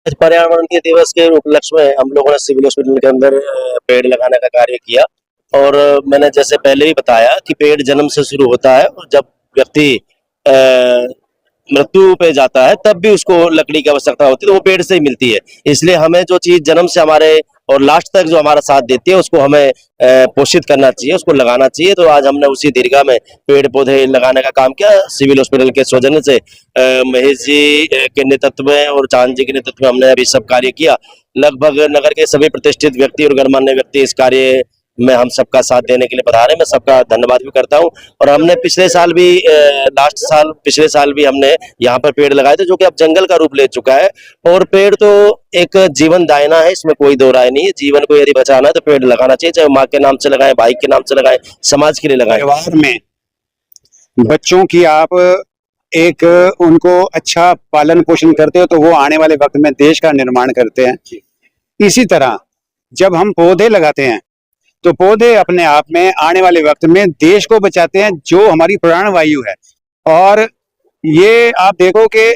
इस पर्यावरण के दिवस के उपलक्ष्य में हम लोगों ने सिविल हॉस्पिटल के अंदर पेड़ लगाने का कार्य किया। और मैंने जैसे पहले ही बताया कि पेड़ जन्म से शुरू होता है और जब व्यक्ति अ, मृत्यु पे जाता है तब भी उसको लकड़ी की आवश्यकता होती है, तो वो पेड़ से ही मिलती है। इसलिए हमें जो चीज जन्म से हमारे और लास्ट तक जो हमारा साथ देती है उसको हमें पोषित करना चाहिए, उसको लगाना चाहिए। तो आज हमने उसी दीर्घा में पेड़ पौधे लगाने का काम किया सिविल हॉस्पिटल के सौजन्य से। महेश जी के नेतृत्व में और चांद जी के नेतृत्व में हमने अभी सब कार्य किया। लगभग नगर के सभी प्रतिष्ठित व्यक्ति और गणमान्य व्यक्ति इस कार्य में हम सबका साथ देने के लिए पधारे। मैं सबका धन्यवाद भी करता हूं। और हमने पिछले साल भी पिछले साल भी हमने यहाँ पर पेड़ लगाए थे, जो कि अब जंगल का रूप ले चुका है। और पेड़ तो एक जीवन दायना है, इसमें कोई दो राय नहीं है। जीवन को यदि बचाना है तो पेड़ लगाना चाहिए, चाहे माँ के नाम से लगाएं, भाई के नाम से लगाएं, समाज के लिए लगाएं। परिवार में बच्चों की आप एक उनको अच्छा पालन पोषण करते हो तो वो आने वाले वक्त में देश का निर्माण करते हैं। इसी तरह जब हम पौधे लगाते हैं तो पौधे अपने आप में आने वाले वक्त में देश को बचाते हैं, जो हमारी प्राण वायु है। और ये आप देखो कि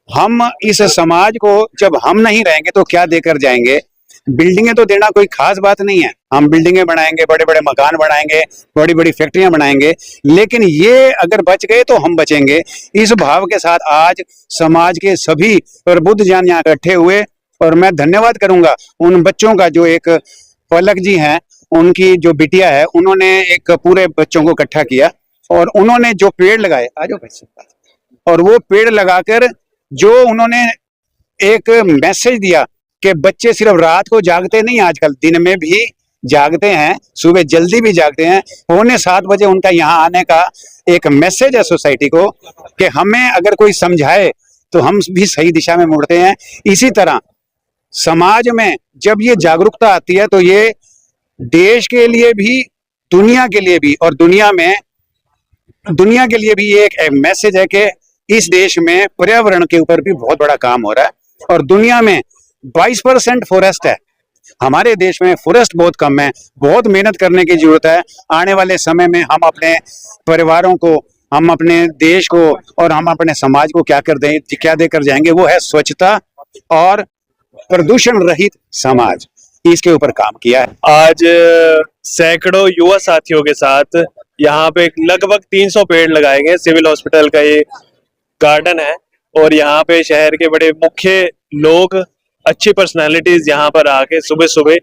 हम इस समाज को जब हम नहीं रहेंगे तो क्या देकर जाएंगे। बिल्डिंगें तो देना कोई खास बात नहीं है, हम बिल्डिंगें बनाएंगे, बड़े बड़े मकान बनाएंगे, बड़ी बड़ी फैक्ट्रियां बनाएंगे, लेकिन ये अगर बच गए तो हम बचेंगे। इस भाव के साथ आज समाज के सभी प्रबुद्ध जन यहाँ इकट्ठे हुए। और मैं धन्यवाद करूंगा उन बच्चों का, जो एक पलक जी हैं, उनकी जो बिटिया है, उन्होंने एक पूरे बच्चों को इकट्ठा किया और उन्होंने जो पेड़ लगाए, आ जाओ बच्चे, और वो पेड़ लगाकर जो उन्होंने एक मैसेज दिया कि बच्चे सिर्फ रात को जागते नहीं, आजकल दिन में भी जागते हैं, सुबह जल्दी भी जागते हैं। 6:45 बजे उनका यहाँ आने का एक मैसेज है सोसाइटी को कि हमें अगर कोई समझाए तो हम भी सही दिशा में मुड़ते हैं। इसी तरह समाज में जब ये जागरूकता आती है तो ये देश के लिए भी, दुनिया के लिए भी, और दुनिया के लिए भी ये एक मैसेज है कि इस देश में पर्यावरण के ऊपर भी बहुत बड़ा काम हो रहा है। और दुनिया में 22% फॉरेस्ट है, हमारे देश में फॉरेस्ट बहुत कम है। बहुत मेहनत करने की जरूरत है। आने वाले समय में हम अपने परिवारों को, हम अपने देश को और हम अपने समाज को क्या देकर जाएंगे, वो है स्वच्छता और प्रदूषण रहित समाज। इसके ऊपर काम किया है। आज सैकड़ों युवा साथियों के साथ यहाँ पे लगभग 300 पेड़ लगाए गए। सिविल हॉस्पिटल का ये गार्डन है और यहाँ पे शहर के बड़े मुख्य लोग, अच्छी पर्सनालिटीज यहाँ पर आके सुबह सुबह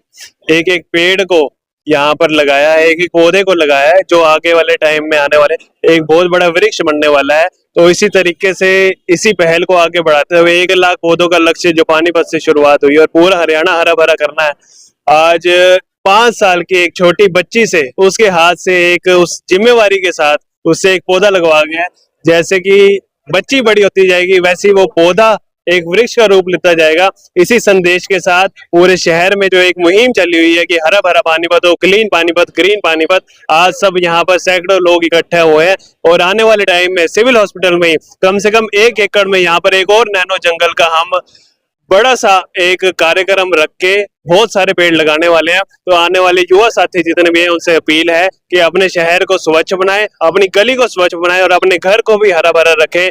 एक एक पेड़ को यहाँ पर लगाया है, एक एक पौधे को लगाया है, जो आगे वाले टाइम में आने वाले एक बहुत बड़ा वृक्ष बनने वाला है। तो इसी तरीके से इसी पहल को आगे बढ़ाते हुए 1 लाख पौधों का लक्ष्य जो पानीपत से शुरुआत हुई और पूरा हरियाणा हरा भरा करना है। आज 5 साल की एक छोटी बच्ची से, उसके हाथ से एक उस जिम्मेवारी के साथ उससे एक पौधा लगवा गया है। जैसे कि बच्ची बड़ी होती जाएगी वैसे ही वो पौधा एक वृक्ष का रूप लेता जाएगा। इसी संदेश के साथ पूरे शहर में जो एक मुहिम चली हुई है कि हरा भरा पानीपत हो, क्लीन पानीपत, ग्रीन पानीपत, आज सब यहाँ पर सैकड़ों लोग इकट्ठे हुए हैं। और आने वाले टाइम में सिविल हॉस्पिटल में कम से कम 1 एकड़ में यहाँ पर एक और नैनो जंगल का हम बड़ा सा एक कार्यक्रम रख के बहुत सारे पेड़ लगाने वाले हैं। तो आने वाले युवा साथी जितने भी हैं उनसे अपील है कि अपने शहर को स्वच्छ बनाएं, अपनी गली को स्वच्छ बनाएं और अपने घर को भी हरा भरा रखें।